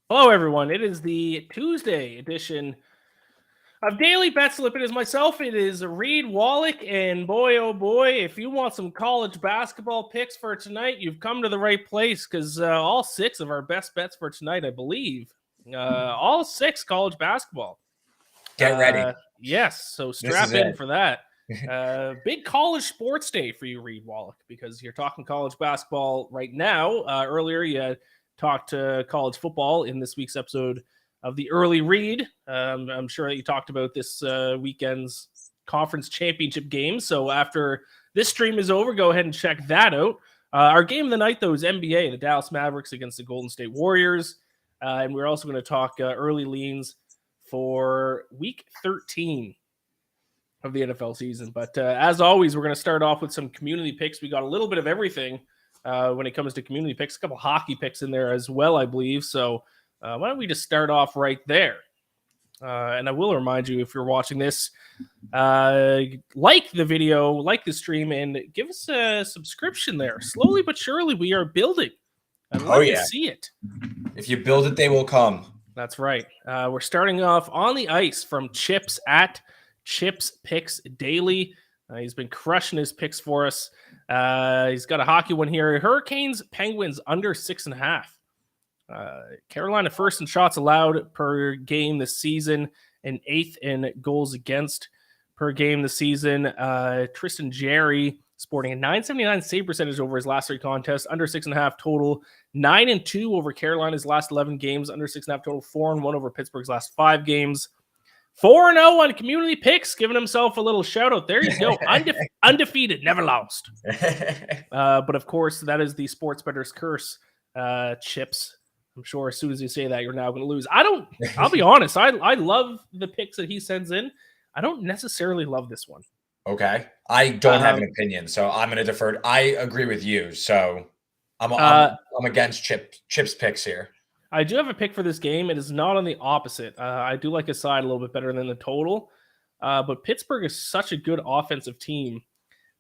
Hello, everyone. It is the Tuesday edition of Daily Betslip. It is myself. It is Reed Wallach. And boy, oh boy, if you want some college basketball picks for tonight, you've come to the right place because all six of our best bets for tonight, I believe, all six college basketball. Get ready. Yes. So This strap is in it. for that. Big college sports day for you, Reed Wallach, because you're talking college basketball right now. Earlier, you talked to college football in this week's episode of the Early Read. I'm sure that you talked about this weekend's conference championship game. So after this stream is over, go ahead and check that out. Our game of the night, though, is NBA, the Dallas Mavericks against the Golden State Warriors. And we're also going to talk early leans for week 13 of the NFL season. But as always, we're going to start off with some community picks. We got a little bit of everything when it comes to community picks, a couple hockey picks in there as well, I believe. So why don't we just start off right there? And I will remind you, if you're watching this, like the video, like the stream, and give us a subscription there. Slowly but surely, we are building. I'd love to see it. If you build it, they will come. That's right. We're starting off on the ice from Chips at Chips Picks Daily. He's been crushing his picks for us. He's got a hockey one here. Hurricanes, Penguins under 6.5. Carolina first in shots allowed per game this season and 8th in goals against per game this season. Tristan Jarry sporting a .979 save percentage over his last 3 contests, under 6.5 total, 9-2 over Carolina's last 11 games, under 6.5 total, 4-1 over Pittsburgh's last 5 games. 4-0 on community picks, giving himself a little shout out. There you go. Undefeated, never lost. But of course, that is the sports bettor's curse, Chips. I'm sure as soon as you say that, you're now going to lose. I'll be honest. I love the picks that he sends in. I don't necessarily love this one. Okay. I don't have an opinion, so I'm going to defer. I agree with you, so I'm against Chip's picks here. I do have a pick for this game. It is not on the opposite. I do like his side a little bit better than the total. But Pittsburgh is such a good offensive team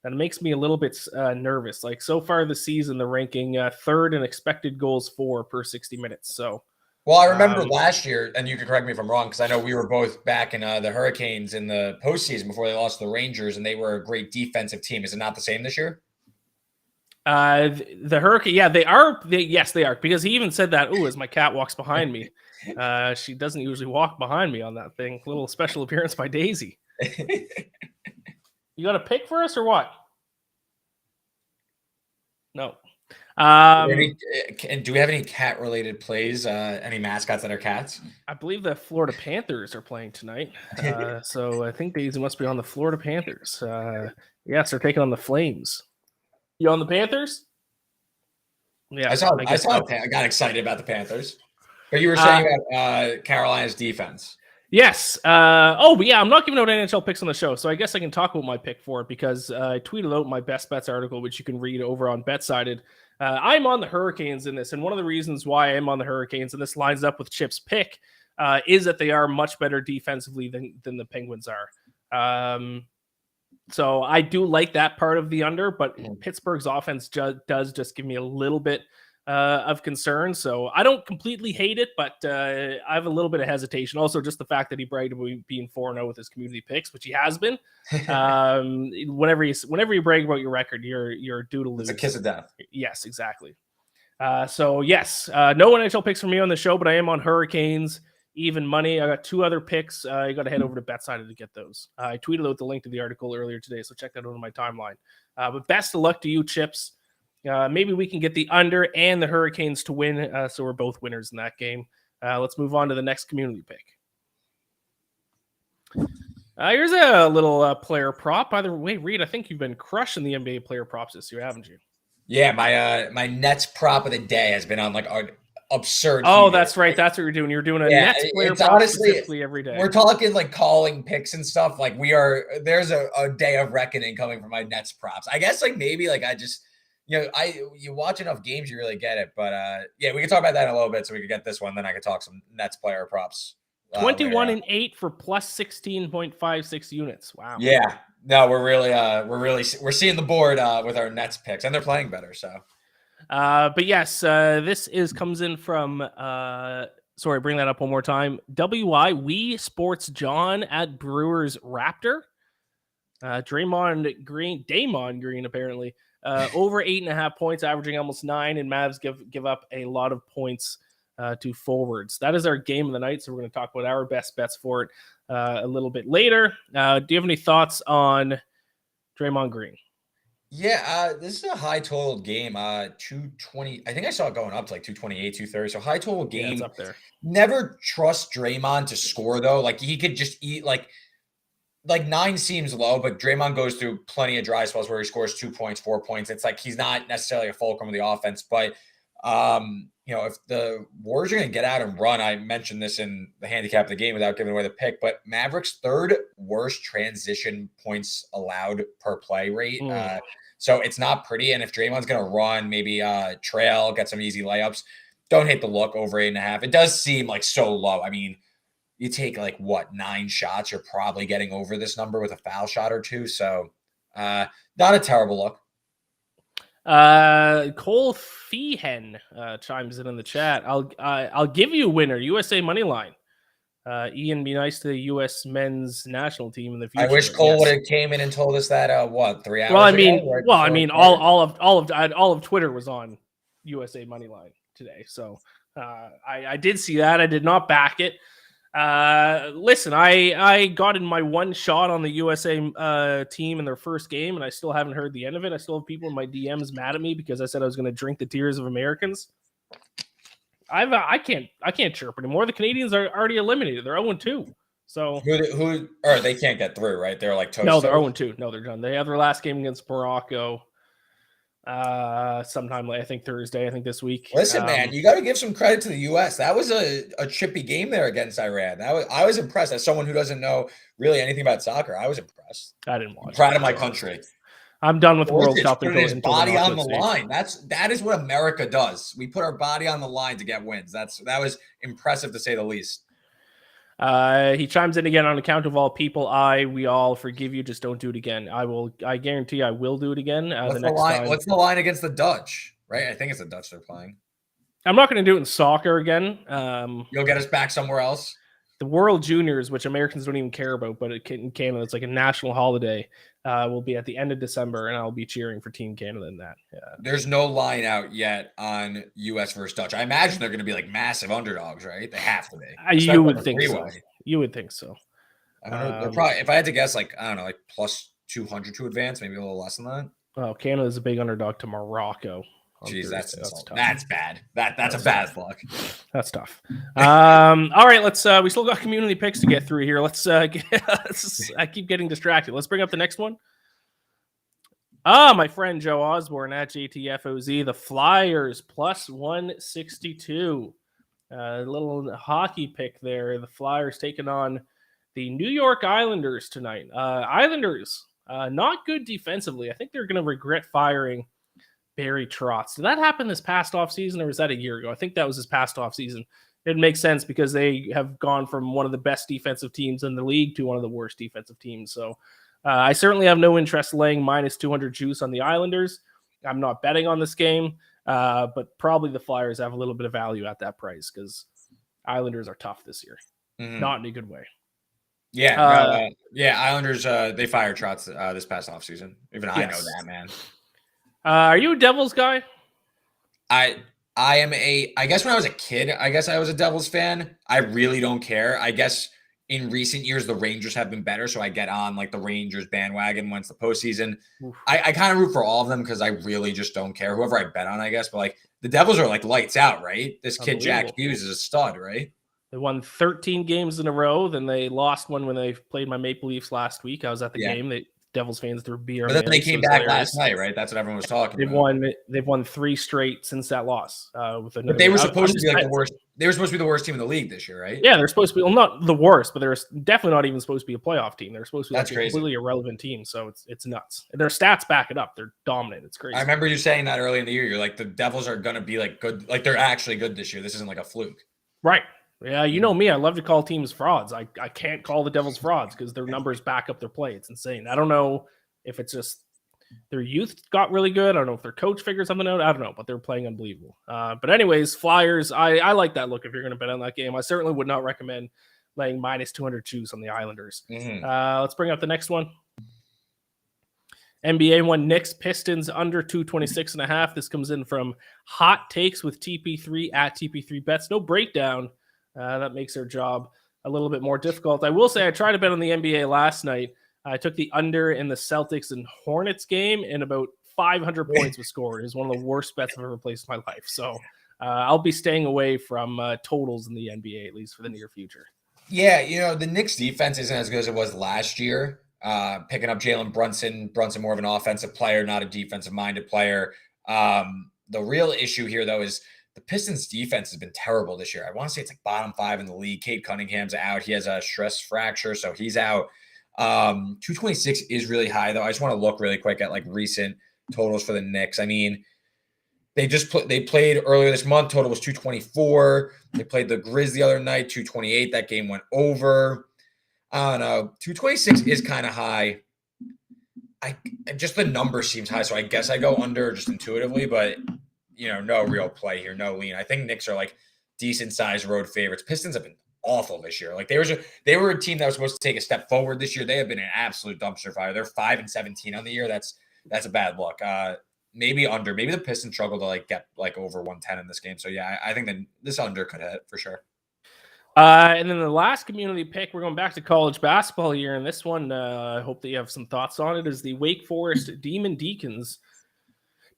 that it makes me a little bit nervous. Like so far this season, they're ranking 3rd in expected goals for per 60 minutes. So, well, I remember last year, and you can correct me if I'm wrong, because I know we were both back in the Hurricanes in the postseason before they lost to the Rangers, and they were a great defensive team. Is it not the same this year? The Hurricane, yeah, they are. Yes, they are. Because he even said that, as my cat walks behind me. She doesn't usually walk behind me on that thing. Little special appearance by Daisy. You got a pick for us or what? No. Do we have any cat-related plays? Any mascots that are cats? I believe the Florida Panthers are playing tonight. So I think Daisy must be on the Florida Panthers. Yes, they're taking on the Flames. You on the Panthers? Yeah, I got excited about the Panthers. But you were saying about Carolina's defense. Yes. But yeah, I'm not giving out NHL picks on the show, so I guess I can talk about my pick for it because I tweeted out my best bets article, which you can read over on BetSided. I'm on the Hurricanes in this, and one of the reasons why I'm on the Hurricanes, and this lines up with Chip's pick, is that they are much better defensively than the Penguins are. So I do like that part of the under, but Pittsburgh's offense does just give me a little bit of concern. So I don't completely hate it, but I have a little bit of hesitation. Also, just the fact that he bragged about being 4-0 with his community picks, which he has been. Whenever you brag about your record, you're due to lose. It's a kiss of death. Yes, exactly. So yes, no NHL picks for me on the show, but I am on Hurricanes. Even money. I got 2 other picks. You got to head over to BetSided to get those. I tweeted out the link to the article earlier today, so check that out on my timeline. But best of luck to you, Chips. Maybe we can get the under and the Hurricanes to win, so we're both winners in that game. Let's move on to the next community pick. Here's a little player prop. By the way, Reed, I think you've been crushing the NBA player props this year, haven't you? Yeah, my Nets prop of the day has been on like absurd. Oh, that's right. That's what you're doing. You're doing a Nets player prop specifically every day. We're talking like calling picks and stuff. Like there's a day of reckoning coming for my Nets props. I guess like maybe like I just, you watch enough games, you really get it. But yeah, we can talk about that in a little bit so we can get this one. Then I can talk some Nets player props. 21-8 for plus 16.56 units. Wow. Yeah. No, we're seeing the board with our Nets picks, and they're playing better. So. But yes, this comes in from Sorry, bring that up one more time. WI We Sports John at Brewers Raptor. Damon Green apparently over 8.5 points, averaging almost 9, and Mavs give up a lot of points to forwards. That is our game of the night. So we're going to talk about our best bets for it a little bit later. Do you have any thoughts on Draymond Green? Yeah, this is a high total game. 220. I think I saw it going up to like 228, 230. So high total game. Yeah, it's up there. Never trust Draymond to score though. Like he could just eat like 9 seems low, but Draymond goes through plenty of dry spells where he scores 2 points, 4 points. It's like he's not necessarily a fulcrum of the offense, but if the Warriors are going to get out and run, I mentioned this in the handicap of the game without giving away the pick, but Mavericks' 3rd worst transition points allowed per play rate. So it's not pretty. And if Draymond's going to run, maybe trail, get some easy layups, don't hit the look over 8.5. It does seem like so low. I mean, you take 9 shots, you're probably getting over this number with a foul shot or 2. So not a terrible look. Cole Feehan chimes in the chat. I'll give you a winner. USA money line. Ian, be nice to the U.S. men's national team in the future. I wish Cole would have came in and told us that 3 hours. Well, I mean, all of Twitter was on USA money line today. So I did see that. I did not back it. Listen, I got in my one shot on the USA team in their first game, and I still haven't heard the end of it. I still have people in my DMs mad at me because I said I was going to drink the tears of Americans. I can't chirp anymore. The Canadians are already eliminated. They're 0-2. So who or they can't get through, right? They're like toast. No, they're 0-2. No, they're done. They have their last game against Morocco. Sometime I think Thursday. I think this week. Listen, man, you got to give some credit to the U.S. That was a chippy game there against Iran. I was impressed. As someone who doesn't know really anything about soccer, I was impressed. I didn't watch. Proud of my country. I'm done with World Cup. Putting his body on the line. That is what America does. We put our body on the line to get wins. That was impressive to say the least. He chimes in again on account of all people. We all forgive you. Just don't do it again. I guarantee I will do it again. What's the line against the Dutch? Right? I think it's the Dutch they're playing. I'm not going to do it in soccer again. You'll get us back somewhere else. The World Juniors, which Americans don't even care about, but in Canada, it's like a national holiday, will be at the end of December, and I'll be cheering for Team Canada in that. Yeah. There's no line out yet on U.S. versus Dutch. I imagine they're going to be like massive underdogs, right? They have to be. You would think so. You would think so. I don't know. They're probably, if I had to guess, I don't know, like plus 200 to advance, maybe a little less than that. Oh, Canada's a big underdog to Morocco. Jeez, that's bad. That's a bad luck. That's tough. All right, let's. We still got community picks to get through here. I keep getting distracted. Let's bring up the next one. My friend Joe Osborne at JTFOZ. The Flyers plus 162. A little hockey pick there. The Flyers taking on the New York Islanders tonight. Islanders not good defensively. I think they're going to regret firing Barry Trotz. Did that happen this past offseason, or was that a year ago? I think that was this past offseason. It makes sense because they have gone from one of the best defensive teams in the league to one of the worst defensive teams. So I certainly have no interest laying minus 200 juice on the Islanders. I'm not betting on this game, but probably the Flyers have a little bit of value at that price because Islanders are tough this year. Not in a good way. Yeah. Islanders, they fired Trotz this past offseason. Even I know that, man. Are you a Devils guy? I guess when I was a kid, I guess I was a Devils fan. I really don't care. I guess in recent years, the Rangers have been better. So I get on like the Rangers bandwagon once the postseason. I kind of root for all of them because I really just don't care. Whoever I bet on, I guess. But like the Devils are like lights out, right? This kid, Jack Hughes, is a stud, right? They won 13 games in a row. Then they lost one when they played my Maple Leafs last week. I was at the game. Devils fans threw beer. But then they came back last night, right? That's what everyone was talking about. They've won 3 straight since that loss. But they were supposed to be like the worst. They were supposed to be the worst team in the league this year, right? Yeah, they're supposed to be. Well, not the worst, but they're definitely not even supposed to be a playoff team. They're supposed to be a completely irrelevant team. So it's nuts. And their stats back it up. They're dominant. It's crazy. I remember you saying that early in the year. You're like, the Devils are going to be like good. Like they're actually good this year. This isn't like a fluke. Right. Yeah, you know me. I love to call teams frauds. I can't call the Devils frauds because their numbers back up their play. It's insane. I don't know if it's just their youth got really good. I don't know if their coach figured something out. I don't know, but they're playing unbelievable. But anyways, Flyers, I like that look if you're going to bet on that game. I certainly would not recommend laying minus 200 choose on the Islanders. Let's bring up the next one. NBA one, Knicks Pistons under 226.5. This comes in from Hot Takes with TP3 at TP3 Bets. No breakdown. That makes their job a little bit more difficult. I will say I tried to bet on the NBA last night. I took the under in the Celtics and Hornets game, and about 500 points was scored. It was one of the worst bets I've ever placed in my life. So I'll be staying away from totals in the NBA, at least for the near future. Yeah, the Knicks defense isn't as good as it was last year. Picking up Jalen Brunson more of an offensive player, not a defensive-minded player. The real issue here, though, is the Pistons' defense has been terrible this year. I want to say it's like bottom 5 in the league. Cade Cunningham's out. He has a stress fracture, so he's out. 226 is really high, though. I just want to look really quick at like recent totals for the Knicks. I mean, they played earlier this month. Total was 224. They played the Grizz the other night, 228. That game went over. I don't know. 226 is kind of high. Just the number seems high, so I guess I go under just intuitively, but no real play here, no lean. I think Knicks are like decent sized road favorites. Pistons have been awful this year. Like they were a team that was supposed to take a step forward this year. They have been an absolute dumpster fire. They're 5-17 on the year. That's a bad look. Maybe under. Maybe the Pistons struggle to like get like over 110 in this game. So yeah, I think that this under could hit for sure. And then the last community pick, we're going back to college basketball here. And this one, I hope that you have some thoughts on it, is the Wake Forest Demon Deacons.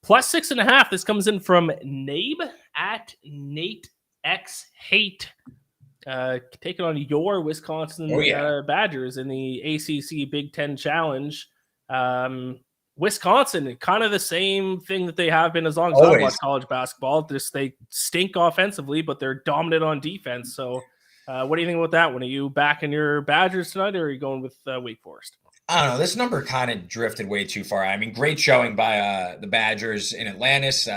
Plus 6.5. This comes in from Nabe at Nate X Hate. Taking on your Wisconsin Badgers in the ACC Big Ten Challenge. Wisconsin, kind of the same thing that they have been as long as I watch college basketball. Just they stink offensively, but they're dominant on defense. So what do you think about that one? Are you backing your Badgers tonight, or are you going with Wake Forest? I don't know. This number kind of drifted way too far. I mean, great showing by the Badgers in Atlantis.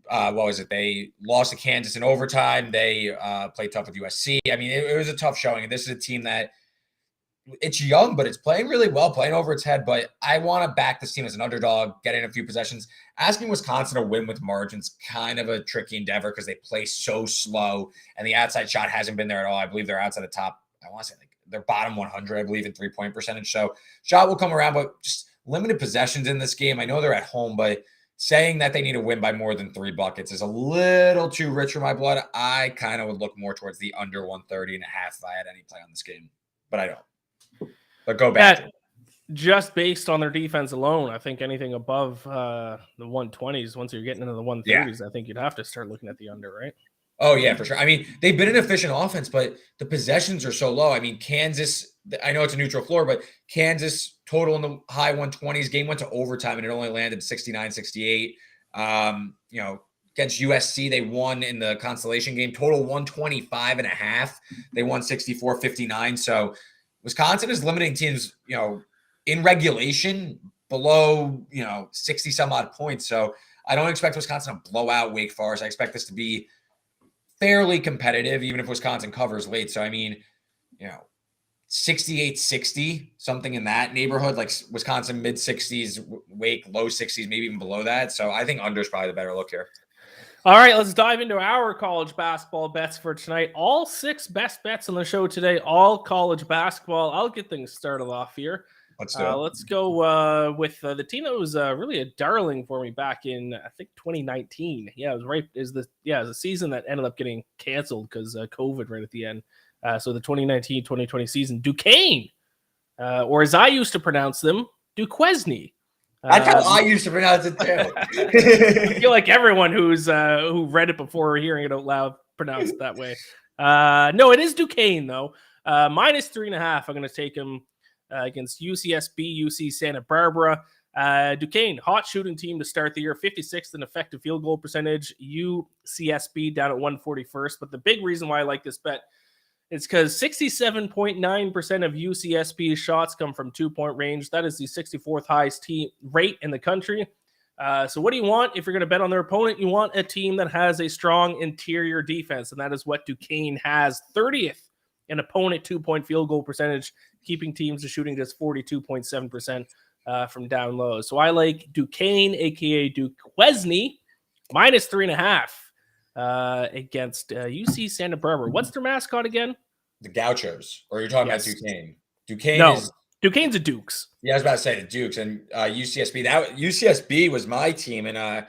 What was it? They lost to Kansas in overtime. They played tough with USC. I mean, it was a tough showing. And this is a team that it's young, but it's playing really well, playing over its head. But I want to back this team as an underdog, getting a few possessions. Asking Wisconsin to win with margins, kind of a tricky endeavor because they play so slow and the outside shot hasn't been there at all. I believe they're outside the top. I want to say like they're bottom 100, I believe, in 3-point percentage. So shot will come around, but just limited possessions in this game. I know they're at home, but saying that they need to win by more than 3 buckets is a little too rich for my blood. I kind of would look more towards the under 130.5 if I had any play on this game, but I don't. But go back. Just based on their defense alone, I think anything above the 120s, once you're getting into the 130s, I think you'd have to start looking at the under, right? Oh, yeah, for sure. I mean, they've been an efficient offense, but the possessions are so low. I mean, Kansas, I know it's a neutral floor, but Kansas total in the high 120s. Game went to overtime, and it only landed 69-68. Against USC, they won in the consolation game. Total 125.5. They won 64-59. So Wisconsin is limiting teams, in regulation below, 60 some odd points. So I don't expect Wisconsin to blow out Wake Forest. I expect this to be fairly competitive, even if Wisconsin covers late. So, I mean, 68-60, something in that neighborhood, like Wisconsin mid-60s, Wake low 60s, maybe even below that. So I think under is probably the better look here. All right, let's dive into our college basketball bets for tonight. All 6 best bets on the show today, all college basketball. I'll get things started off here. Let's do it. Let's go with the team that was really a darling for me back in, I think, 2019. Yeah, it was right. It was a season that ended up getting canceled because COVID right at the end. So the 2019-2020 season, Duquesne, or as I used to pronounce them, Duquesne. That's how I used to pronounce it too. I feel like everyone who read it before hearing it out loud pronounced it that way. No, it is Duquesne though. Minus 3.5. I'm going to take him against UCSB, UC Santa Barbara. Duquesne, hot shooting team to start the year, 56th in effective field goal percentage. UCSB down at 141st. But the big reason why I like this bet is because 67.9% of UCSB's shots come from 2-point range. That is the 64th highest rate in the country. So what do you want if you're going to bet on their opponent? You want a team that has a strong interior defense, and that is what Duquesne has. 30th in opponent 2-point field goal percentage, keeping teams to shooting just 42.7%. from down low. So I like Duquesne, aka Duquesne, minus 3.5 against UC Santa Barbara. What's their mascot again? The Gauchos. Or you're talking about Duquesne? Duquesne no, is Duquesne's a Dukes. Yeah, I was about to say the Dukes and UCSB. That UCSB was my team in what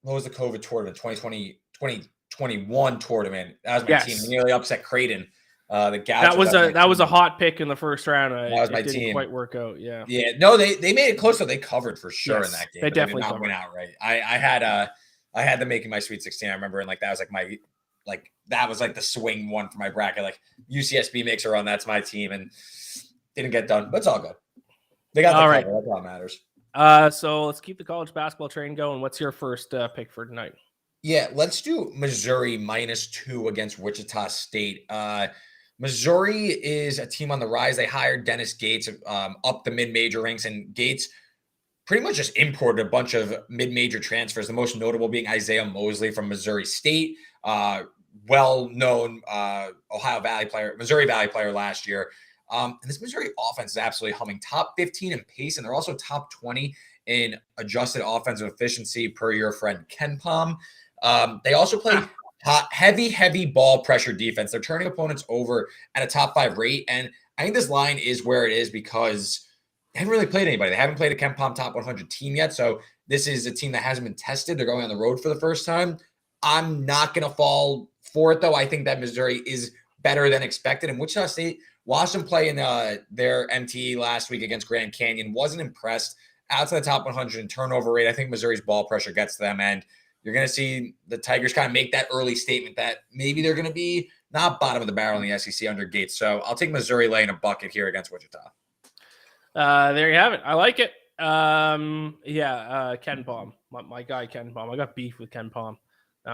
was the COVID tournament? 2021 tournament. That was my team. We nearly upset Creighton. The Gauchos. That was a hot pick in the first round. That was my didn't team. Quite work out. Yeah. Yeah. No, they made it close, so they covered for sure in that game. They definitely did not win outright. I had them making my Sweet 16. I remember, and that was that was the swing one for my bracket. Like UCSB makes a run, that's my team, and didn't get done, but it's all good. They got the cover. That's all that matters. So let's keep the college basketball train going. What's your first pick for tonight? Yeah, let's do Missouri -2 against Wichita State. Missouri is a team on the rise. They hired Dennis Gates up the mid-major ranks, and Gates pretty much just imported a bunch of mid-major transfers, the most notable being Isaiah Mosley from Missouri State, well-known Missouri Valley player last year. And this Missouri offense is absolutely humming. Top 15 in pace, and they're also top 20 in adjusted offensive efficiency per your friend Ken Palm. They also play heavy ball pressure defense. They're turning opponents over at a top 5 rate. And I think this line is where it is because they haven't really played anybody. They haven't played a Ken Palm top 100 team yet. So this is a team that hasn't been tested. They're going on the road for the first time. I'm not going to fall for it, though. I think that Missouri is better than expected. And Wichita State watched them play in their MTE last week against Grand Canyon. Wasn't impressed. Outside the top 100 in turnover rate, I think Missouri's ball pressure gets to them. And you're going to see the Tigers kind of make that early statement that maybe they're going to be not bottom of the barrel in the SEC under Gates. So I'll take Missouri laying a bucket here against Wichita. There you have it. I like it. Ken Palm, my guy Ken Palm. I got beef with Ken Palm.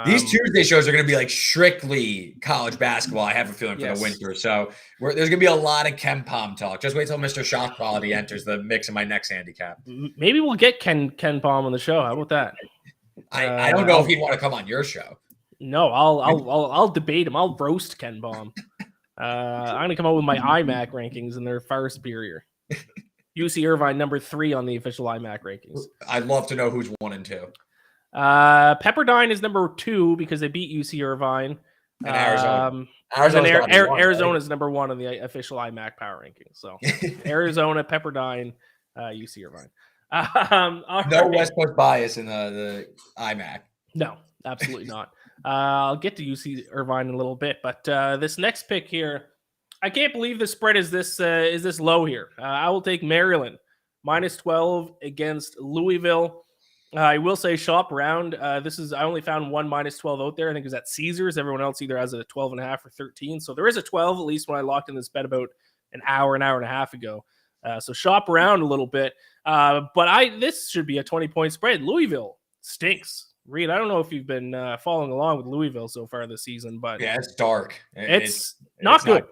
These Tuesday shows are going to be strictly college basketball. I have a feeling for the winter. So there's going to be a lot of Ken Palm talk. Just wait till Mr. Shot Quality enters the mix in my next handicap. Maybe we'll get Ken Palm on the show. How about that? I don't know if he'd want to come on your show. No, I'll debate him. I'll roast Ken Palm. I'm going to come up with my IMAC rankings, and they're far superior. UC Irvine number 3 on the official IMAC rankings. I'd love to know who's 1 and 2. Pepperdine is number 2 because they beat UC Irvine. And Arizona. Arizona is number 1 on the official IMAC power rankings. So Arizona, Pepperdine, UC Irvine. No West Coast bias in the IMAC. No, absolutely not. I'll get to UC Irvine in a little bit, but this next pick here, I can't believe the spread is this low here. I will take Maryland -12 against Louisville. I will say shop around. I only found one -12 out there. I think it was at Caesars. Everyone else either has a 12.5 or 13. So there is a 12 at least when I locked in this bet about an hour and a half ago. So shop around a little bit. But this should be a 20-point spread. Louisville stinks. Reed, I don't know if you've been following along with Louisville so far this season, but yeah, it's dark. It's not good.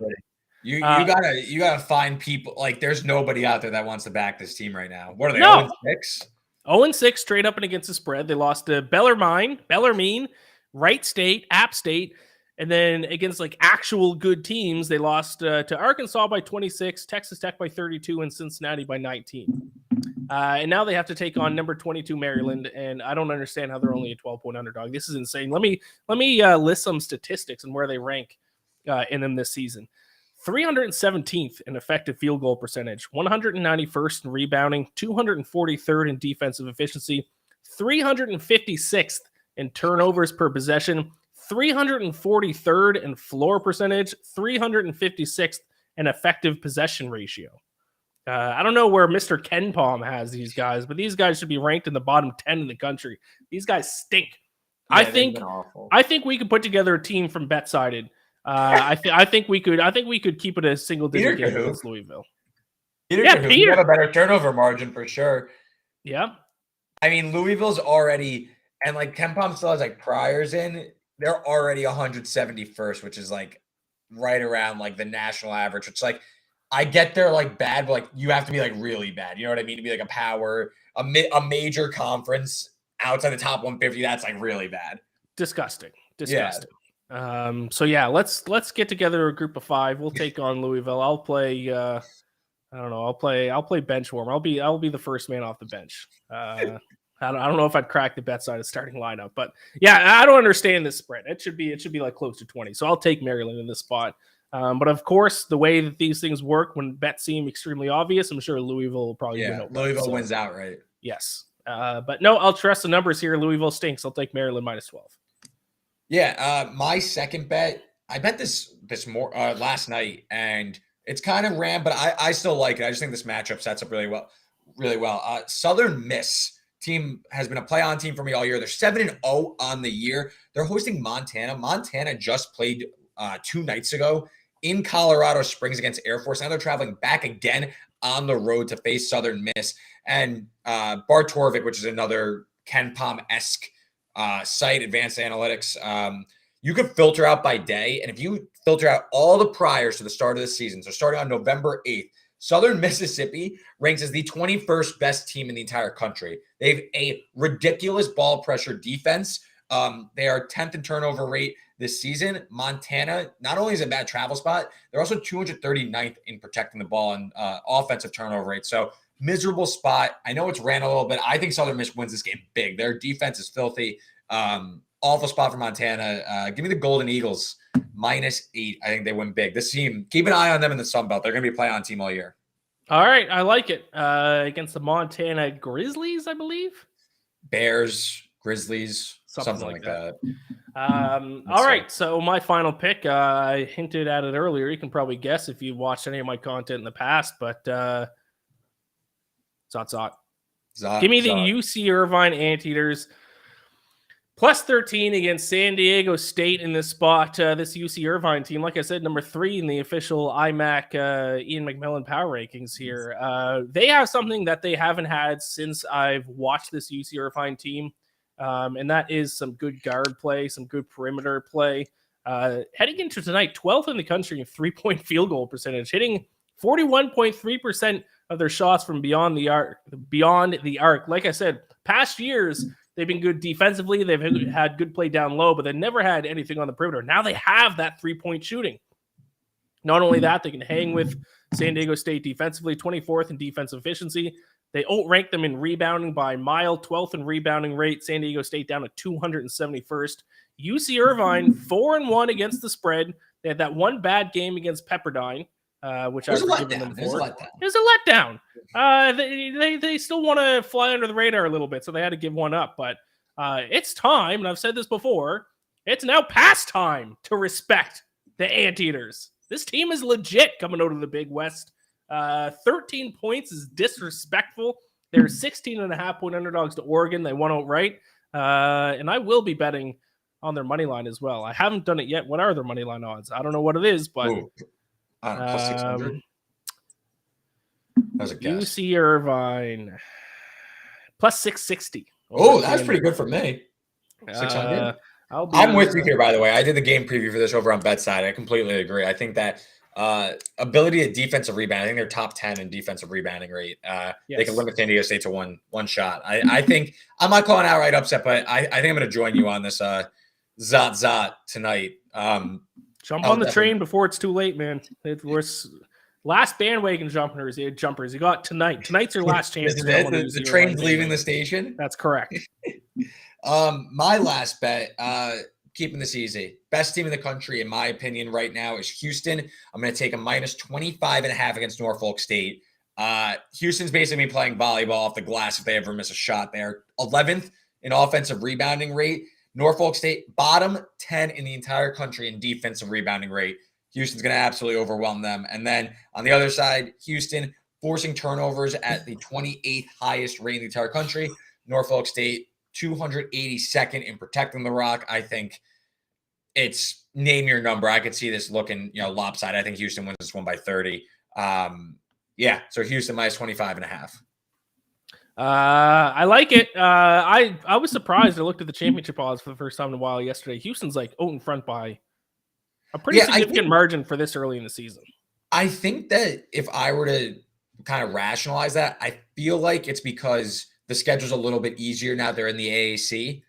You gotta find people. There's nobody out there that wants to back this team right now. What are they? No. 0-6? 0-6 straight up and against the spread. They lost to Bellarmine, Wright State, App State, and then against actual good teams, they lost to Arkansas by 26, Texas Tech by 32, and Cincinnati by 19. And now they have to take on number 22 Maryland, and I don't understand how they're only a 12-point underdog. This is insane. Let me list some statistics and where they rank in them this season. 317th in effective field goal percentage, 191st in rebounding, 243rd in defensive efficiency, 356th in turnovers per possession, 343rd in floor percentage, 356th in effective possession ratio. I don't know where Mr. Ken Palm has these guys, but these guys should be ranked in the bottom 10 in the country. These guys stink. Yeah, I think we could put together a team from BetSided. I think we could keep it a single digit game against Louisville. Peter have a better turnover margin for sure. Yeah. I mean, Louisville's already, and Ken Palm still has priors in, they're already 171st, which is right around the national average, which I get they're bad, but you have to be really bad. You know what I mean? To be a power, a major conference outside the top 150, that's really bad. Disgusting. Yeah. So yeah, let's get together a group of 5. We'll take on Louisville. I'll play I don't know. I'll play bench warmer. I'll be the first man off the bench. I don't know if I'd crack the BetSided starting lineup, but yeah, I don't understand this spread. It should be like close to 20. So I'll take Maryland in this spot. But of course, the way that these things work, when bets seem extremely obvious, I'm sure Louisville will probably win outright. Louisville wins outright. Yes. But no, I'll trust the numbers here. Louisville stinks. I'll take Maryland minus 12. Yeah. My second bet, I bet this more last night, and it's kind of ran, but I still like it. I just think this matchup sets up really well. Southern Miss team has been a play-on team for me all year. They're 7-0 on the year. They're hosting Montana. Montana just played 2 nights ago in Colorado Springs against Air Force. Now they're traveling back again on the road to face Southern Miss. And Bart Torvik, which is another Ken Palm-esque site, advanced analytics. You could filter out by day. And if you filter out all the priors to the start of the season, so starting on November 8th, Southern Mississippi ranks as the 21st best team in the entire country. They have a ridiculous ball pressure defense. They are 10th in turnover rate this season. Montana, not only is a bad travel spot, they're also 239th in protecting the ball and offensive turnover rate. So miserable spot. I know it's ran a little bit. I think Southern Miss wins this game big. Their defense is filthy. Awful spot for Montana. Give me the Golden Eagles -8. I think they win big. This team, keep an eye on them in the Sun Belt. They're going to be a play-on team all year. All right. I like it. Against the Montana Grizzlies, I believe. Bears, Grizzlies, something like that. All right. So my final pick, I hinted at it earlier. You can probably guess if you watched any of my content in the past, but Zot. Give me the UC Irvine Anteaters. +13 against San Diego State in this spot. This UC Irvine team, like I said, number 3 in the official IMAC Iain MacMillan power rankings here. They have something that they haven't had since I've watched this UC Irvine team, and that is some good guard play, some good perimeter play. Heading into tonight, 12th in the country in 3-point field goal percentage, hitting 41.3% of their shots from beyond the arc. Like I said, past years, they've been good defensively. They've had good play down low, but they never had anything on the perimeter. Now they have that 3-point shooting. Not only that, they can hang with San Diego State defensively, 24th in defensive efficiency. They outrank them in rebounding by a mile, 12th in rebounding rate. San Diego State down to 271st. UC Irvine, 4-1 against the spread. They had that one bad game against Pepperdine, which I've forgiven them for. It was a letdown. They still want to fly under the radar a little bit, so they had to give one up. But it's time, and I've said this before, it's now past time to respect the Anteaters. This team is legit coming out of the Big West. 13 points is disrespectful. They're 16.5-point underdogs to Oregon. They won outright. And I will be betting on their money line as well. I haven't done it yet. What are their money line odds? I don't know what it is, but plus 600. That was a guess. UC Irvine +660. Oh, that's pretty good for me. 600. I'm with you here, by the way. I did the game preview for this over on BetSided. I completely agree. I think that ability to defensive rebound, I think they're top 10 in defensive rebounding rate. They can limit San Diego State to one shot. I think I'm not calling outright upset, but I think I'm going to join you on this Zot tonight. Jump on the train before it's too late, man. Last bandwagon jumpers. You got tonight. Tonight's your last chance. The train's leaving the station. That's correct. My last bet, keeping this easy. Best team in the country, in my opinion, right now is Houston. I'm going to take a -25.5 against Norfolk State. Houston's basically playing volleyball off the glass if they ever miss a shot. They're 11th in offensive rebounding rate. Norfolk State, bottom 10 in the entire country in defensive rebounding rate. Houston's going to absolutely overwhelm them. And then on the other side, Houston forcing turnovers at the 28th highest rate in the entire country. Norfolk State, 282nd in protecting the rock. I think it's name your number. I could see this looking, lopsided. I think Houston wins this one by 30. So Houston -25.5. I like it. I was surprised. I looked at the championship odds for the first time in a while yesterday. Houston's out in front by a pretty significant margin for this early in the season. I think that if I were to kind of rationalize that, I feel like it's because the schedule's a little bit easier now. They're in the AAC.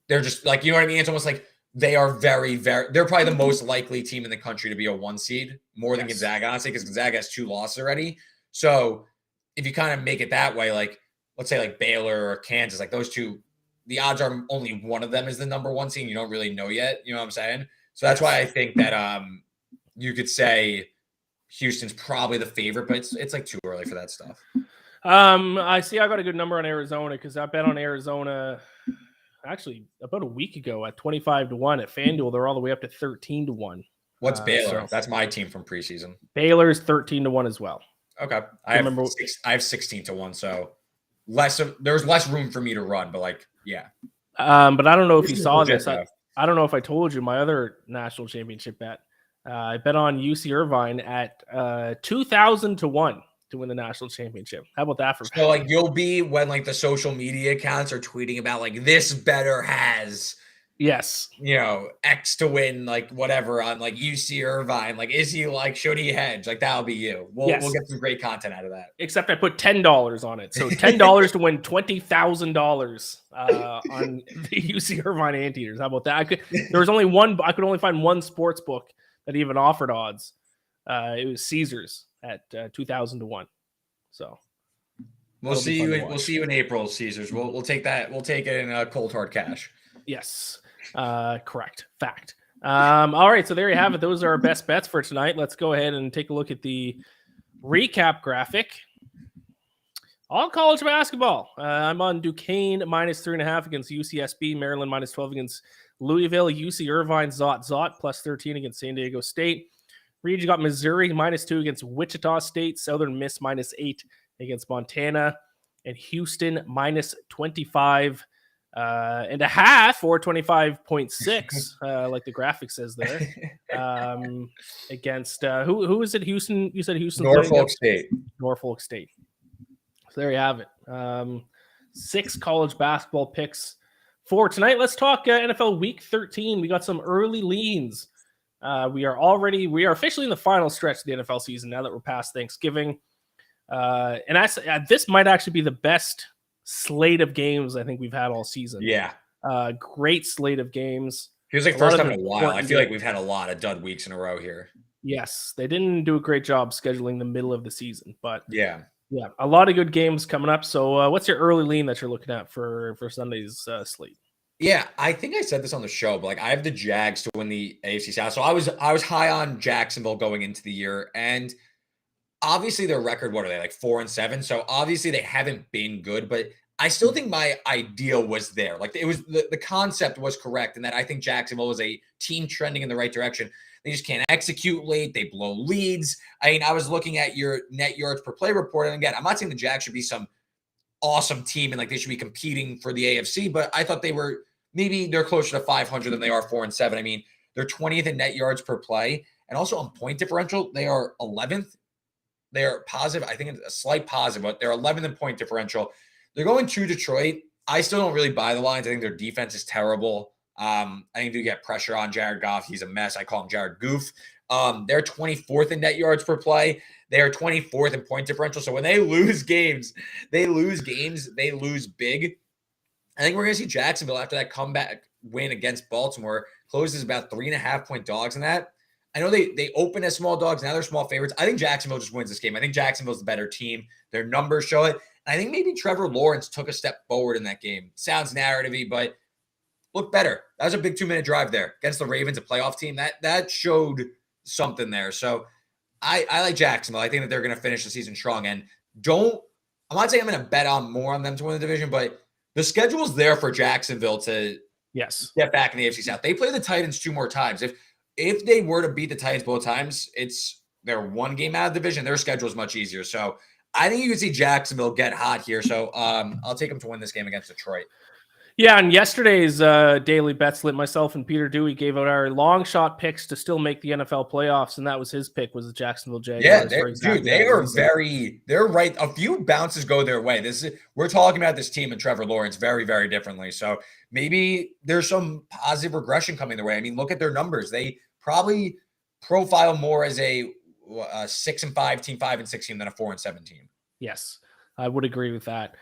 They're just like, you know what I mean? It's almost like they are very, very, they're probably the most likely team in the country to be a 1 seed, more than Gonzaga, honestly, because Gonzaga has 2 losses already. So if you kind of make it that way, like let's say like Baylor or Kansas, like those two, the odds are only one of them is the number one seed. You don't really know yet. You know what I'm saying? So that's why I think that you could say Houston's probably the favorite, but it's like too early for that stuff. I see. I got a good number on Arizona because I bet on Arizona actually about a week ago at 25-1 at FanDuel. They're all the way up to 13-1. What's Baylor? That's my team from preseason. Baylor's 13-1 as well. Okay, I have 16-1, so there's less room for me to run, but like yeah. But I don't know if you saw this. I don't know if I told you my other national championship bet. I bet on UC Irvine at 2,000-1 to win the national championship. How about that for? So like you'll be when like the social media accounts are tweeting about like this better has yes, you know, X to win like whatever on like UC Irvine. Like is he like should he hedge? Like that'll be you. We'll get some great content out of that. Except I put $10 on it, so $10 to win $20,000 on the UC Irvine Anteaters. How about that? There was only one. I could only find one sports book that even offered odds. It was Caesars at 2,000-1. So we'll see you. We'll see you in April, Caesars. We'll take that. We'll take it in cold hard cash. Yes, correct. Fact. All right, so there you have it. Those are our best bets for tonight. Let's go ahead and take a look at the recap graphic. All college basketball. I'm on Duquesne -3.5 against UCSB, Maryland -12 against Louisville, UC Irvine, Zot plus 13 against San Diego State. Reed, you got Missouri -2 against Wichita State, Southern Miss -8 against Montana, and Houston -25 and a half or 25.6, like the graphic says there, against who is it? Houston. You said Houston. Norfolk State. Norfolk State. So there you have it. 6 college basketball picks for tonight. Let's talk NFL Week 13. We got some early leans. We are officially in the final stretch of the NFL season now that we're past Thanksgiving. And this might actually be the best slate of games I think we've had all season. Yeah. Great slate of games. Feels like first time in a while. I feel like we've had a lot of dud weeks in a row here. Yes. They didn't do a great job scheduling the middle of the season, but yeah, a lot of good games coming up. So what's your early lean that you're looking at for Sunday's slate? Yeah, I think I said this on the show, but like I have the Jags to win the AFC South. So I was high on Jacksonville going into the year, and obviously their record, what are they, like 4-7? So obviously they haven't been good, but I still think my idea was there. Like it was the concept was correct, and that I think Jacksonville was a team trending in the right direction. They just can't execute late. They blow leads. I mean, I was looking at your net yards per play report, and again, I'm not saying the Jags should be some awesome team and like they should be competing for the AFC, but I thought they're closer to 500 than they are 4-7. I mean, they're 20th in net yards per play, and also on point differential, they are 11th. They are positive. I think it's a slight positive, but they're 11th in point differential. They're going to Detroit. I still don't really buy the lines. I think their defense is terrible. I think they get pressure on Jared Goff. He's a mess. I call him Jared Goof. They're 24th in net yards per play. They are 24th in point differential. So when they lose games, they lose big. I think we're going to see Jacksonville after that comeback win against Baltimore closes about 3.5-point dogs in that. I know they open as small dogs. Now they're small favorites. I think Jacksonville just wins this game. I think Jacksonville's the better team. Their numbers show it. I think maybe Trevor Lawrence took a step forward in that game. Sounds narrative-y, but looked better. That was a big 2-minute drive there against the Ravens, a playoff team. That showed something there. So I like Jacksonville. I think that they're going to finish the season strong. And I'm not saying I'm going to bet on more on them to win the division, but the schedule's there for Jacksonville to get back in the AFC South. They play the Titans 2 more times. If they were to beat the Titans both times, they're 1 game out of the division. Their schedule is much easier. So I think you can see Jacksonville get hot here. So I'll take them to win this game against Detroit. Yeah, and yesterday's daily Betslip, myself and Peter Dewey gave out our long shot picks to still make the NFL playoffs, and that was his pick, was the Jacksonville Jaguars. Yeah, they're right. A few bounces go their way. We're talking about this team and Trevor Lawrence very, very differently. So maybe there's some positive regression coming their way. I mean, look at their numbers. They probably profile more as a 6-5 team, 5-6 team than a 4-7 team. Yes, I would agree with that.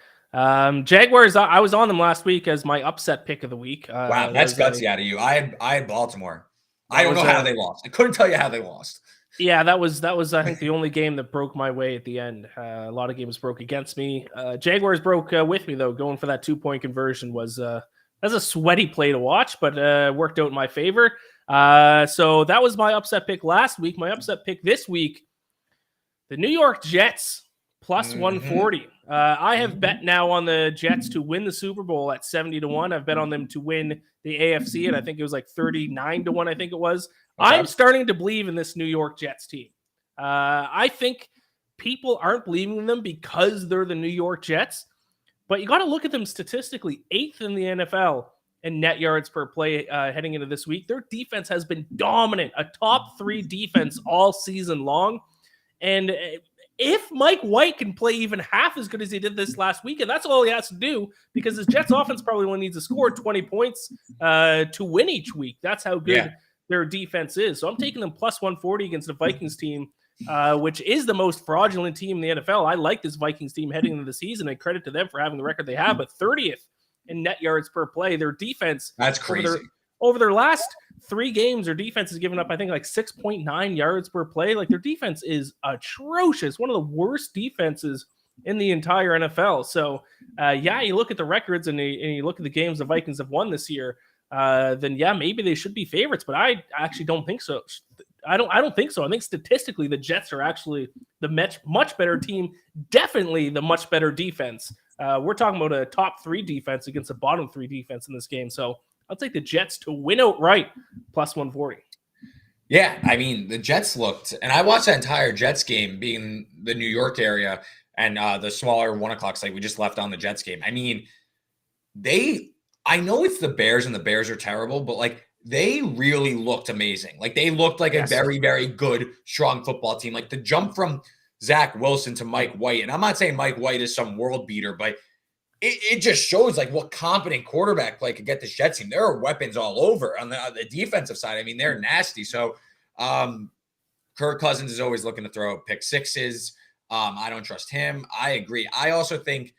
Jaguars, I was on them last week as my upset pick of the week. Wow, that's gutsy out of you. I had Baltimore. I don't know how they lost. I couldn't tell you how they lost. Yeah, that was I think the only game that broke my way at the end. A lot of games broke against me. Jaguars broke with me though. Going for that 2-point conversion was that's a sweaty play to watch, but worked out in my favor. So that was my upset pick last week. My upset pick this week, the New York Jets plus 140. I have bet now on the Jets to win the Super Bowl at 70-1. I've bet on them to win the AFC, and I think it was like 39-1. I think it was. Okay. I'm starting to believe in this New York Jets team. I think people aren't believing in them because they're the New York Jets, but you got to look at them statistically. 8th in the NFL in net yards per play heading into this week. Their defense has been dominant, a top 3 defense all season long. And if Mike White can play even half as good as he did this last week, and that's all he has to do, because his Jets offense probably only needs to score 20 points to win each week. That's how good their defense is. So I'm taking them plus 140 against the Vikings team, which is the most fraudulent team in the NFL. I like this Vikings team heading into the season, and credit to them for having the record they have, but 30th in net yards per play. Their defense, that's crazy. Over their last 3 games, their defense has given up, I think, like 6.9 yards per play. Like, their defense is atrocious. One of the worst defenses in the entire NFL. So, you look at the records and you look at the games the Vikings have won this year, then maybe they should be favorites. But I actually don't think so. I don't think so. I think statistically the Jets are actually the much better team. Definitely the much better defense. We're talking about a top 3 defense against a bottom 3 defense in this game. So I'll take the Jets to win outright plus 140. Yeah, I mean, the Jets looked, and I watched that entire Jets game being in the New York area and the smaller 1 o'clock slate we just left on the Jets game. I mean, I know it's the Bears and the Bears are terrible, but like they really looked amazing. Like they looked like a very, very good, strong football team. Like the jump from Zach Wilson to Mike White, and I'm not saying Mike White is some world beater, but it just shows like what competent quarterback play could get this Jets team. There are weapons all over on the defensive side. I mean, they're nasty. So Kirk Cousins is always looking to throw pick sixes. I don't trust him. I agree. I also think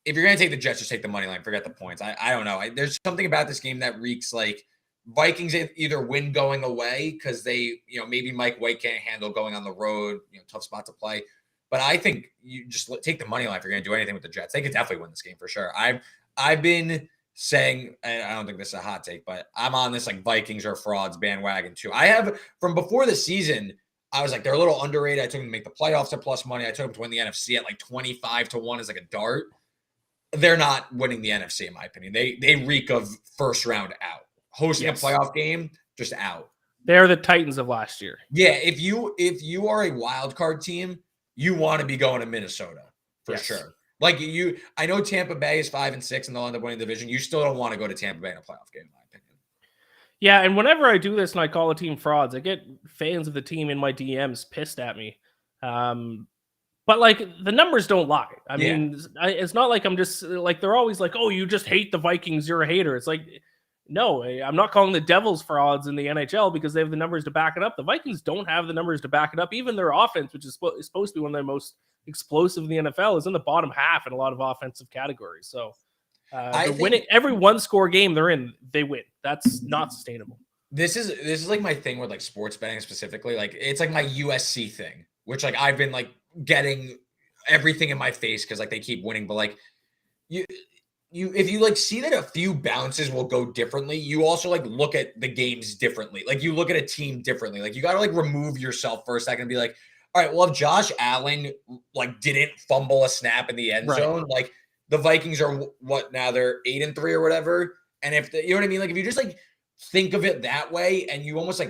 if you're going to take the Jets, just take the money line. Forget the points. I don't know. There's something about this game that reeks like Vikings either win going away because they, maybe Mike White can't handle going on the road, tough spot to play. But I think you just take the money line if you're going to do anything with the Jets. They could definitely win this game for sure. I've been saying, and I don't think this is a hot take, but I'm on this like Vikings are frauds bandwagon too. I have from before the season, I was like, they're a little underrated. I took them to make the playoffs at plus money. I took them to win the NFC at like 25-1 as like a dart. They're not winning the NFC in my opinion. They reek of first round out. Hosting a playoff game, just out. They're the Titans of last year. Yeah, if you are a wild card team, you want to be going to Minnesota for sure. Like I know Tampa Bay is 5-6 and they'll end up winning the division. You still don't want to go to Tampa Bay in a playoff game, in my opinion. Yeah, and whenever I do this and I call a team frauds, I get fans of the team in my DMs pissed at me. But like the numbers don't lie. I mean, it's not like I'm just like they're always like, oh, you just hate the Vikings, you're a hater. It's like, no, I'm not calling the Devils frauds in the NHL because they have the numbers to back it up. The Vikings don't have the numbers to back it up. Even their offense, which is supposed to be one of the most explosive in the NFL, is in the bottom half in a lot of offensive categories. So they're winning every 1-score game they're in, they win. That's not sustainable. This is like my thing with like sports betting specifically. Like it's like my USC thing, which like I've been like getting everything in my face because like they keep winning, but like if you like see that a few bounces will go differently, you also like look at the games differently. Like you look at a team differently. Like you got to like remove yourself for a second and be like, all right, well, if Josh Allen like didn't fumble a snap in the end zone, like the Vikings are what now they're 8-3 or whatever. And if you know what I mean? Like if you just like think of it that way and you almost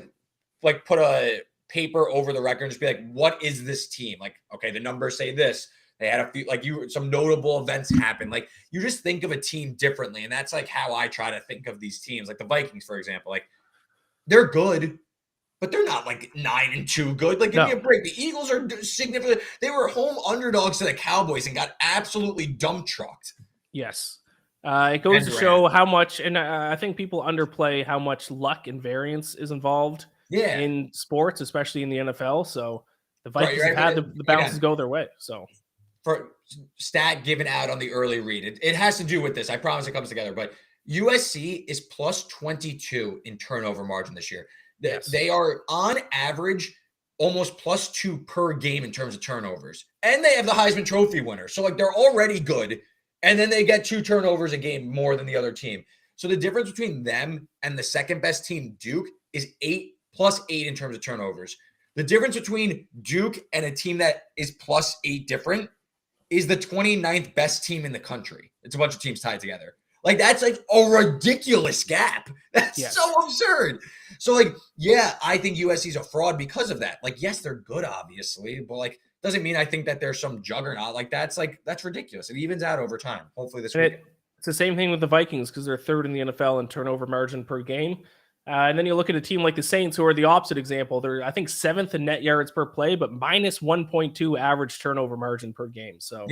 like put a paper over the record and just be like, what is this team? Like, okay, the numbers say this. They had a few, like some notable events happen. Like you just think of a team differently. And that's like how I try to think of these teams. Like the Vikings, for example, like they're good, but they're not like 9-2 good. Like give me a break. The Eagles are significant. They were home underdogs to the Cowboys and got absolutely dump trucked. Yes. It goes to show how much, and I think people underplay how much luck and variance is involved in sports, especially in the NFL. So the Vikings have had the bounces go their way. So for stat given out on the early read, it has to do with this. I promise it comes together. But USC is plus 22 in turnover margin this year. They are on average almost +2 per game in terms of turnovers. And they have the Heisman Trophy winner. So, like, they're already good. And then they get 2 turnovers a game more than the other team. So the difference between them and the second best team, Duke, is 8 +8 in terms of turnovers. The difference between Duke and a team that is +8 different is the 29th best team in the country. It's a bunch of teams tied together. Like, that's like a ridiculous gap. That's so absurd. So, like, yeah, I think USC's a fraud because of that. Like, yes, they're good, obviously, but like, doesn't mean I think that there's some juggernaut. Like, that's ridiculous. It evens out over time. Hopefully this week. It's the same thing with the Vikings because they're third in the NFL in turnover margin per game. And then you look at a team like the Saints, who are the opposite example. They're, I think, 7th in net yards per play, but minus 1.2 average turnover margin per game. So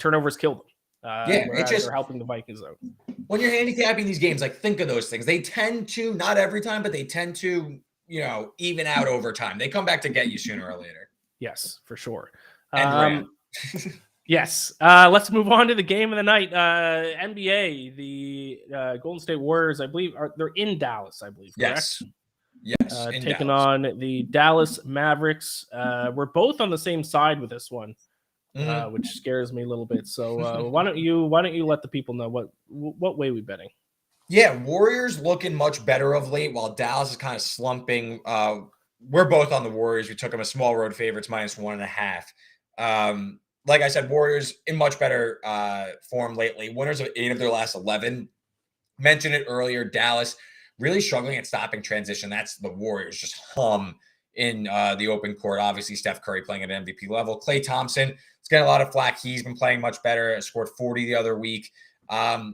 turnovers kill them. It's just, they're helping the Vikings out. When you're handicapping these games, like, think of those things. They tend to, not every time, but they tend to, even out over time. They come back to get you sooner or later. Yes, for sure. Yes. Let's move on to the game of the night. NBA, the Golden State Warriors, I believe, they're in Dallas, I believe, correct? Yes. Taking Dallas. On the Dallas Mavericks. We're both on the same side with this one, which scares me a little bit. So why don't you let the people know what way we're betting? Yeah, Warriors looking much better of late, while Dallas is kind of slumping. We're both on the Warriors. We took them as small road favorites, -1.5. Like I said, Warriors in much better form lately. Winners of 8 of their last 11. Mentioned it earlier. Dallas really struggling at stopping transition. That's the Warriors just hum in the open court. Obviously, Steph Curry playing at an MVP level. Klay Thompson is getting a lot of flack. He's been playing much better. Scored 40 the other week.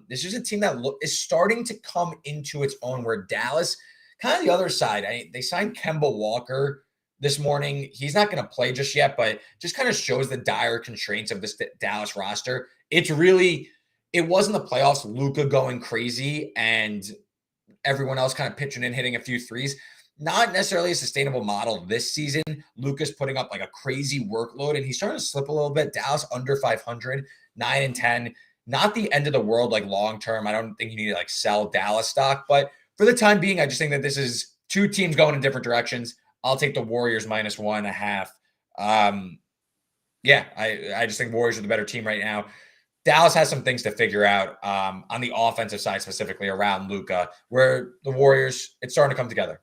This is a team that is starting to come into its own, where Dallas, kind of the other side. They signed Kemba Walker this morning. He's not going to play just yet, but just kind of shows the dire constraints of this Dallas roster. It wasn't the playoffs, Luka going crazy and everyone else kind of pitching in, hitting a few threes. Not necessarily a sustainable model this season. Luka's putting up like a crazy workload, and he's starting to slip a little bit. Dallas under 500, 9-10. Not the end of the world, like, long term. I don't think you need to like sell Dallas stock, but for the time being, I just think that this is 2 teams going in different directions. I'll take the Warriors -1.5. I just think Warriors are the better team right now. Dallas has some things to figure out on the offensive side, specifically around Luka, where the Warriors, it's starting to come together.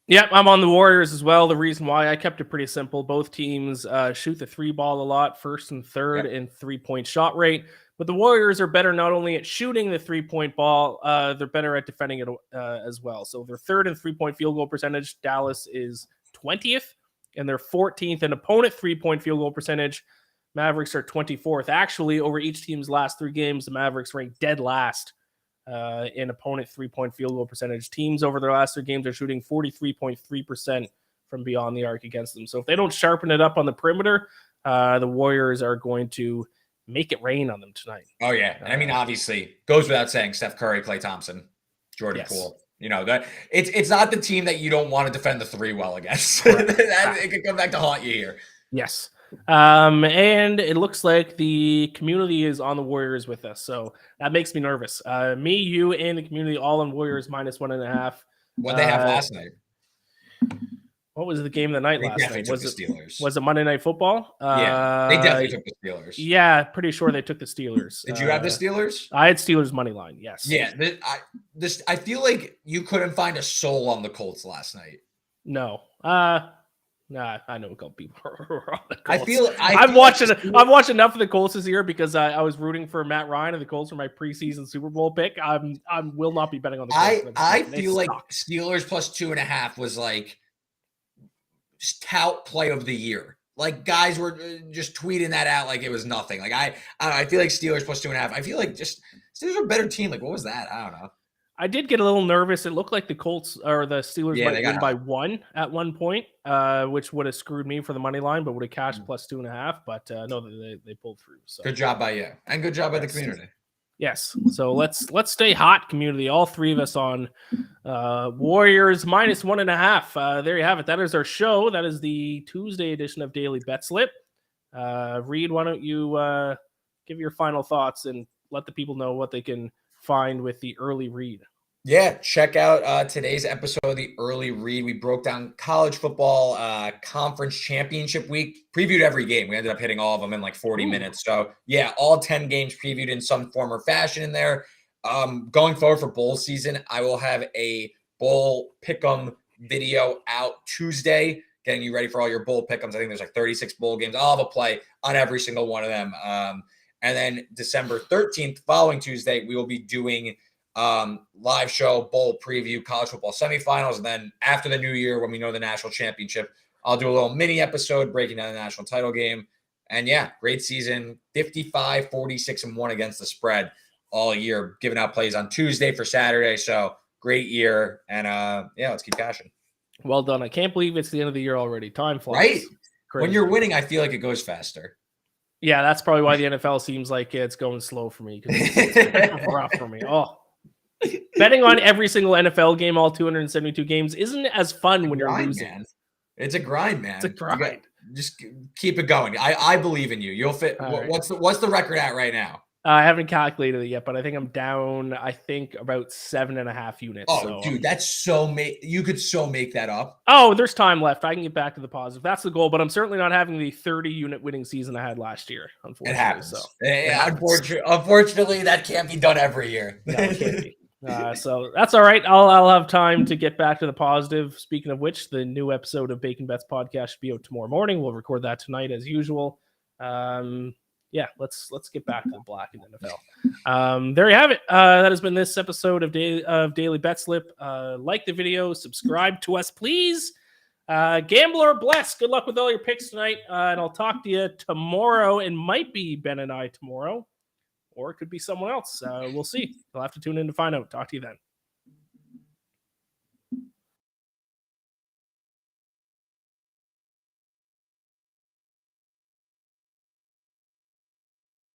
Yep, I'm on the Warriors as well. The reason why I kept it pretty simple. Both teams shoot the 3 ball a lot, first and third in 3-point shot rate. But the Warriors are better not only at shooting the 3-point ball, they're better at defending it as well. So they're third in 3-point field goal percentage. Dallas is 20th, and they're 14th in opponent 3-point field goal percentage. Mavericks are 24th. Actually, over each team's last 3 games, the Mavericks ranked dead last in opponent 3-point field goal percentage. Teams over their last 3 games are shooting 43.3% from beyond the arc against them. So if they don't sharpen it up on the perimeter, the Warriors are going to make it rain on them tonight. Oh, yeah. And I mean, obviously, goes without saying, Steph Curry, Klay Thompson, Jordan Poole. That it's not the team that you don't want to defend the 3 well against. It could come back to haunt you here. Yes. And it looks like the community is on the Warriors with us, so that makes me nervous. Me, you, and the community all on Warriors -1.5. What they have last night? What was the game of the night last night? Was it Monday Night Football? Yeah, they definitely took the Steelers. Yeah, pretty sure they took the Steelers. Did you have the Steelers? I had Steelers money line. Yes. Yeah, I feel like you couldn't find a soul on the Colts last night. No. Nah, I know a couple people are on the Colts. I've watched enough of the Colts this year because I was rooting for Matt Ryan and the Colts for my preseason Super Bowl pick. I will not be betting on the Colts. I feel like Steelers +2.5 was like tout play of the year. Like, guys were just tweeting that out like it was nothing. Like, I feel like Steelers +2.5. I feel like just Steelers are a better team. Like, what was that? I don't know. I did get a little nervous. It looked like the Colts or the Steelers might win by 1 at one point, which would have screwed me for the money line, but would have cashed +2.5. But no, they pulled through. So good job by you, and good job by the community. Yes. So let's stay hot, community. All 3 of us on Warriors -1.5. There you have it. That is our show. That is the Tuesday edition of Daily Betslip. Reed, why don't you give your final thoughts and let the people know what they can find with the early read? Yeah, check out today's episode of the Early Read. We broke down college football conference championship week, previewed every game. We ended up hitting all of them in like 40 minutes. So yeah, all 10 games previewed in some form or fashion in there. Going forward for bowl season, I will have a bowl pick'em video out Tuesday, getting you ready for all your bowl pick'ems. I think there's like 36 bowl games. I'll have a play on every single one of them. And then December 13th, following Tuesday, we will be doing live show, bowl preview, college football semifinals. And then after the new year, when we know the national championship, I'll do a little mini episode breaking down the national title game. And yeah, great season, 55, 46, and 1 against the spread all year, giving out plays on Tuesday for Saturday. So great year. And yeah, let's keep cashing. Well done. I can't believe it's the end of the year already. Time flies. Right? Crazy. When you're winning, I feel like it goes faster. Yeah, that's probably why the NFL seems like it's going slow for me, because it's rough for me. Oh, betting on every single NFL game, all 272 games, isn't as fun when you're losing. Man. It's a grind, man. It's a grind. Just keep it going. I believe in you. You'll fit. What's the record at right now? I haven't calculated it yet, but I think I'm down, about 7.5 units. Oh, so, dude, that's you could make that up. Oh, there's time left. I can get back to the positive. That's the goal, but I'm certainly not having the 30-unit winning season I had last year, unfortunately. It happens. So, unfortunately, that can't be done every year. No, it can't be. So that's all right. I'll have time to get back to the positive. Speaking of which, the new episode of Bacon Bets podcast should be out tomorrow morning. We'll record that tonight as usual. Yeah, let's get back to the black in the NFL. There you have it. That has been this episode of Daily Betslip. Like the video, subscribe to us, please. Gambler bless. Good luck with all your picks tonight, and I'll talk to you tomorrow. It might be Ben and I tomorrow, or it could be someone else. We'll see. You'll have to tune in to find out. Talk to you then.